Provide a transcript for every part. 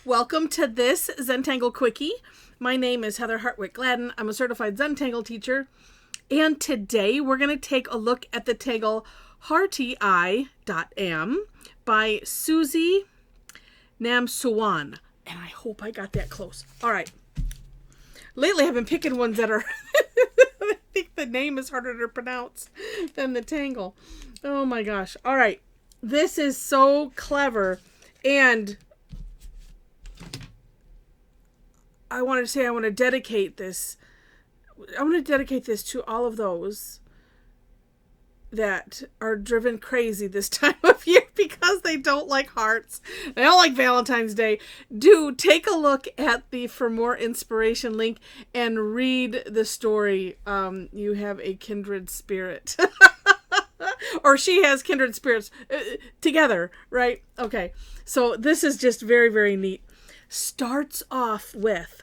Welcome to this Zentangle Quickie. My name is Heather Hartwick Gladden. I'm a Certified Zentangle Teacher. And today we're going to take a look at the tangle Hearty I.Am by Susie Ngamsuwan. And I hope I got that close. All right. Lately I've been picking ones that are... I think the name is harder to pronounce than the tangle. Oh my gosh. All right. This is so clever. And I want to dedicate this. I want to dedicate this to all of those that are driven crazy this time of year because they don't like hearts. They don't like Valentine's Day. Do take a look at the For More Inspiration link and read the story. You have a kindred spirit. Or she has kindred spirits together, right? Okay. So this is just very, very neat. Starts off with,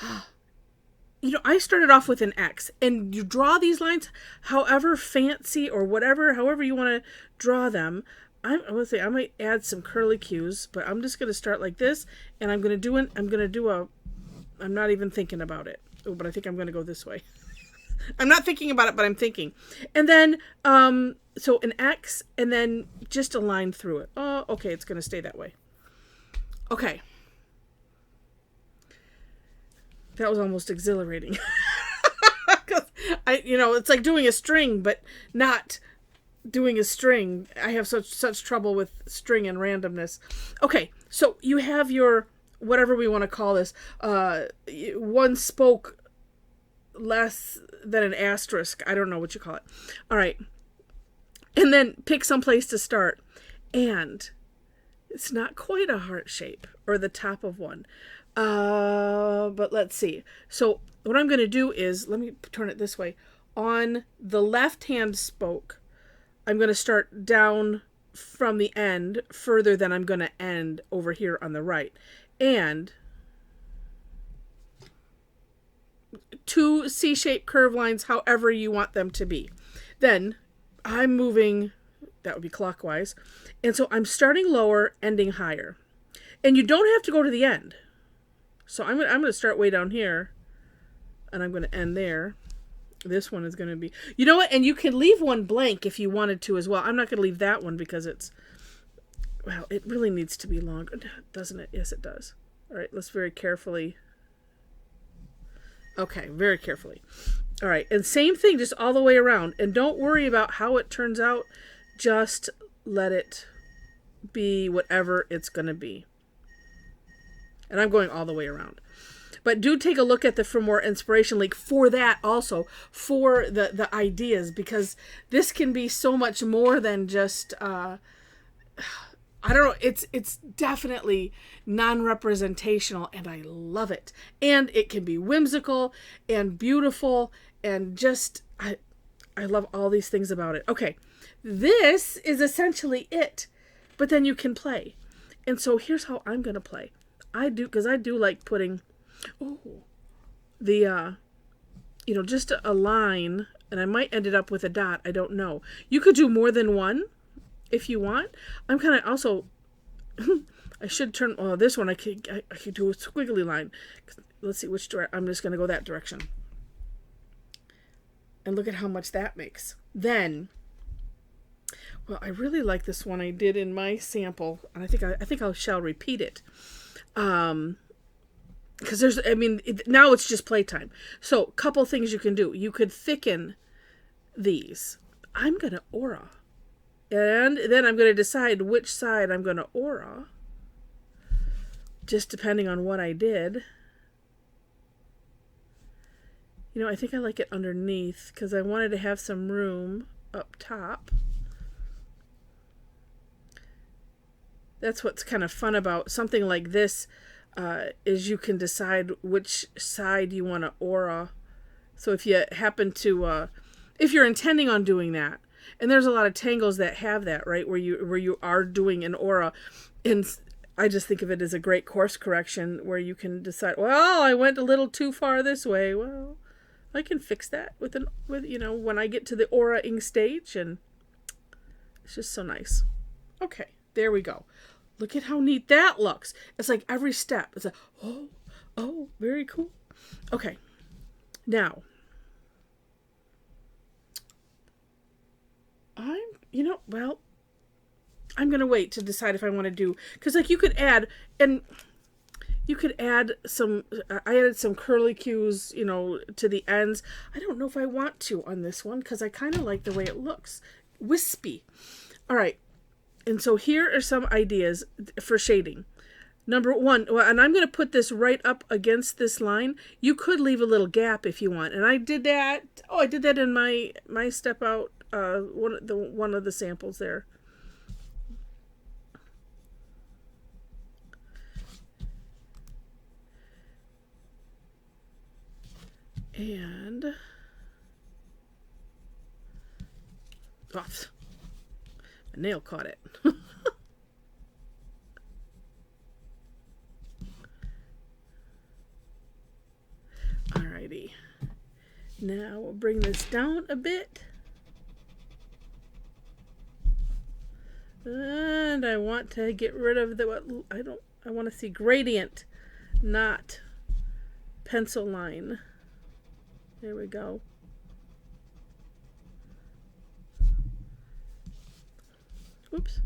I started off with an X, and you draw these lines however fancy or whatever, however you want to draw them. I might add some curly cues, but I'm just going to start like this, and I'm not even thinking about it. Oh, but I think I'm going to go this way. I'm not thinking about it, but I'm thinking. And then, so an X, and then just a line through it. Oh, okay, it's going to stay that way. Okay. That was almost exhilarating. Because it's like doing a string, but not doing a string. I have such trouble with string and randomness. Okay, so you have your, whatever we want to call this, one spoke less than an asterisk. I don't know what you call it. All right. And then pick some place to start. And it's not quite a heart shape or the top of one. But let's see. So what I'm going to do is, let me turn it this way. On the left-hand spoke, I'm going to start down from the end further than I'm going to end over here on the right. And two C-shaped curve lines, however you want them to be. Then I'm moving, that would be clockwise. And so I'm starting lower, ending higher. And you don't have to go to the end. So I'm going to start way down here, and I'm going to end there. This one is going to be, you know what? And you can leave one blank if you wanted to as well. I'm not going to leave that one because it really needs to be longer, doesn't it? Yes, it does. All right, let's very carefully. Okay, very carefully. All right, and same thing, just all the way around. And don't worry about how it turns out. Just let it be whatever it's going to be. And I'm going all the way around. But do take a look at the For More Inspiration link for that also, for the ideas, because this can be so much more than just, I don't know, it's definitely non-representational, and I love it. And it can be whimsical and beautiful, and just, I love all these things about it. Okay, this is essentially it, but then you can play. And so here's how I'm going to play. Because I do like putting, just a line, and I might end it up with a dot. I don't know. You could do more than one if you want. I'm kind of also, I should turn, this one I could do a squiggly line. Let's see which direction. I'm just going to go that direction. And look at how much that makes. Then, I really like this one I did in my sample, and I think I shall repeat it. Because now it's just playtime. So, couple things you can do. You could thicken these. I'm going to aura. And then I'm going to decide which side I'm going to aura. Just depending on what I did. I think I like it underneath because I wanted to have some room up top. That's what's kind of fun about something like this, is you can decide which side you want to aura. So if you happen to, if you're intending on doing that, and there's a lot of tangles that have that, right, where you are doing an aura, and I just think of it as a great course correction where you can decide, well, I went a little too far this way. Well, I can fix that with when I get to the aura-ing stage, and it's just so nice. Okay, there we go. Look at how neat that looks. It's like every step. It's like, oh, very cool. Okay. Now, I'm going to wait to decide if I want to do, because like you could add some, I added some curlicues, to the ends. I don't know if I want to on this one because I kind of like the way it looks. Wispy. All right. And so here are some ideas for shading. Number one, and I'm going to put this right up against this line. You could leave a little gap if you want. And I did that. Oh, I did that in my step out, one of the samples there. And my nail caught it. Alrighty. Now we'll bring this down a bit. And I want to get rid of I want to see gradient, not pencil line. There we go. Oops.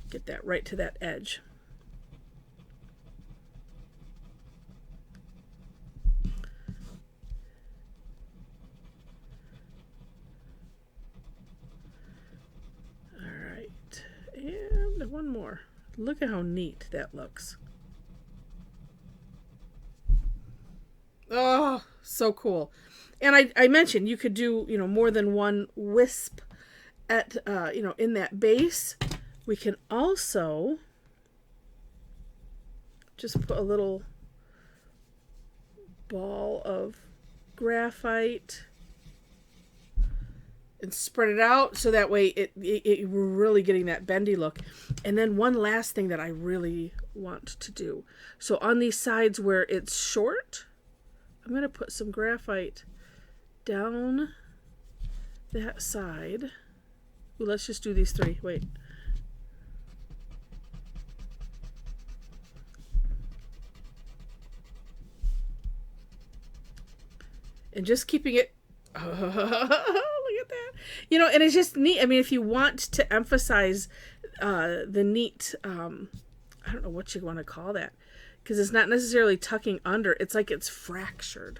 Get that right to that edge. All right. And one more. Look at how neat that looks. Oh, so cool. And I mentioned you could do, more than one wisp at, in that base. We can also just put a little ball of graphite and spread it out so that way we're really getting that bendy look. And then one last thing that I really want to do. So on these sides where it's short, I'm going to put some graphite down that side. Ooh, let's just do these three. Wait. And just keeping it. Oh, look at that. And it's just neat. I mean, if you want to emphasize the neat, I don't know what you want to call that, because it's not necessarily tucking under. It's like it's fractured.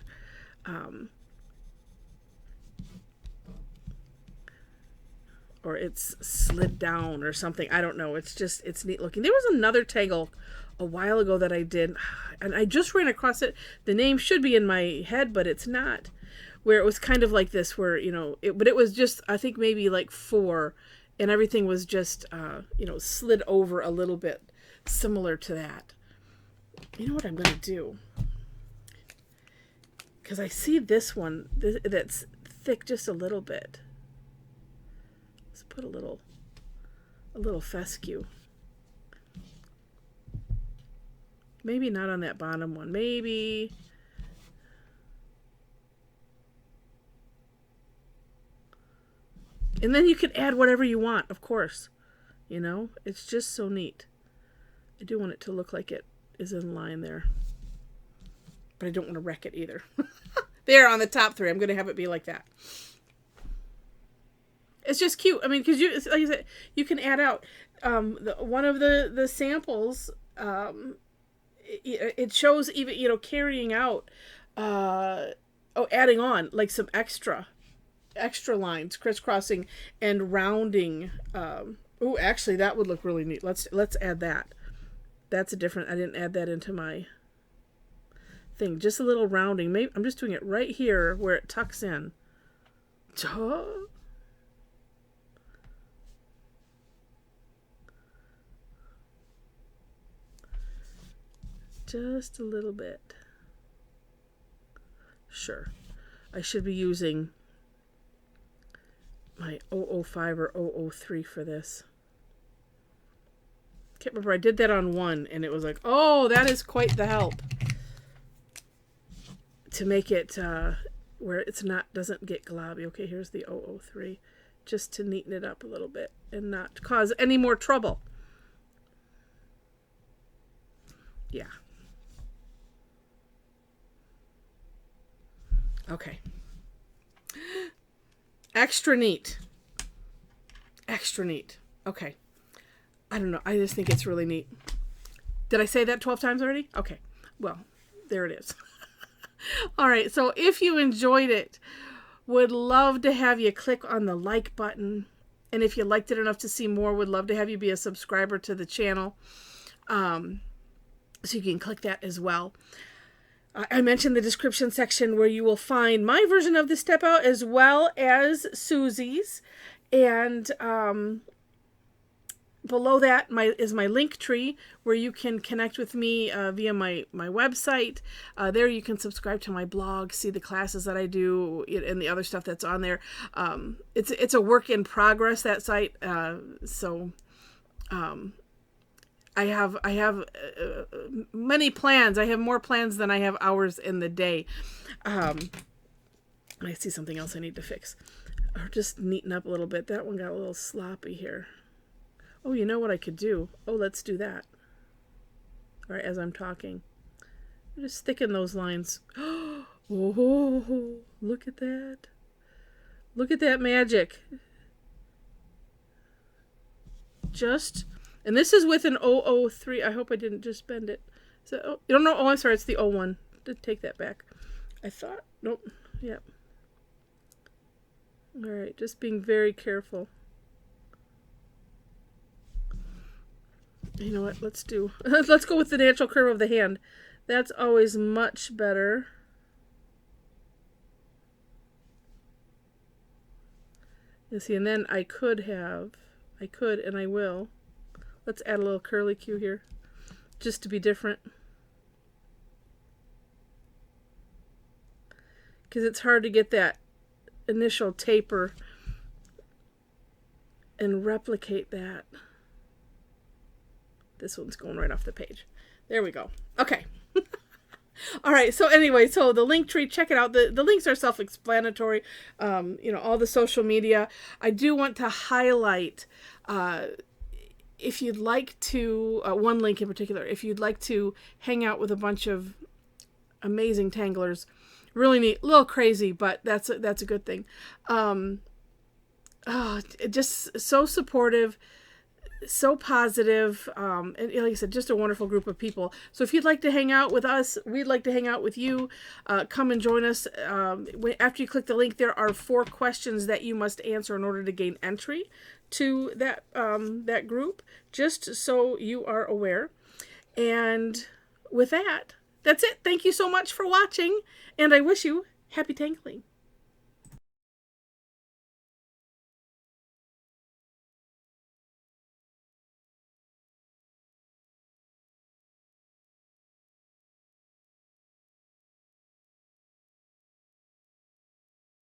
Or it's slid down or something. I don't know. It's neat looking. There was another tangle a while ago that I did, and I just ran across it. The name should be in my head, but it's not. Where it was kind of like this, where, but it was just, I think maybe like 4, and everything was just, slid over a little bit, similar to that. You know what I'm going to do? Because I see this one that's thick just a little bit. Let's put a little fescue. Maybe not on that bottom one. Maybe. And then you can add whatever you want, of course. It's just so neat. I do want it to look like it is in line there. But I don't want to wreck it either. There on the top 3, I'm going to have it be like that. It's just cute. I mean, because like I said, you can add out one of the samples. It shows even carrying out, adding on like some extra lines, crisscrossing and rounding. Oh, actually, that would look really neat. Let's add that. That's a different. I didn't add that into my thing. Just a little rounding. Maybe I'm just doing it right here where it tucks in. Duh. Just a little bit. Sure. I should be using my 005 or 003 for this. Can't remember. I did that on one and it was like, oh, that is quite the help to make it where it's doesn't get globby. Okay, here's the 003 just to neaten it up a little bit and not cause any more trouble. Yeah. Okay. Extra neat. Extra neat. Okay. I don't know. I just think it's really neat. Did I say that 12 times already? Okay. Well, there it is. All right. So if you enjoyed it, would love to have you click on the like button. And if you liked it enough to see more, would love to have you be a subscriber to the channel. So you can click that as well. I mentioned the description section where you will find my version of the step out as well as Susie's. And below that is my link tree where you can connect with me via my website. There you can subscribe to my blog, see the classes that I do, and the other stuff that's on there. It's a work in progress, that site. I have many plans. I have more plans than I have hours in the day. I see something else I need to fix. Or just neaten up a little bit. That one got a little sloppy here. Oh, you know what I could do? Oh, let's do that. All right, as I'm talking. Just thicken those lines. Oh, look at that. Look at that magic. And this is with an 003. I hope I didn't just bend it. So, you don't know. Oh, I'm sorry. It's the 01. Take that back. I thought. Nope. Yep. All right. Just being very careful. You know what? Let's go with the natural curve of the hand. That's always much better. You see, and then I could and I will. Let's add a little curly Q here, just to be different. Because it's hard to get that initial taper and replicate that. This one's going right off the page. There we go. Okay. All right. So anyway, so the link tree, check it out. The links are self-explanatory. All the social media. I do want to highlight, if you'd like to, one link in particular, if you'd like to hang out with a bunch of amazing tanglers, really neat, a little crazy, but that's a good thing. Just so supportive, so positive, and like I said, just a wonderful group of people. So if you'd like to hang out with us, we'd like to hang out with you. Come and join us. After you click the link, there are 4 questions that you must answer in order to gain entry to that group, just so you are aware. And with that, that's it. Thank you so much for watching, and I wish you happy tangling.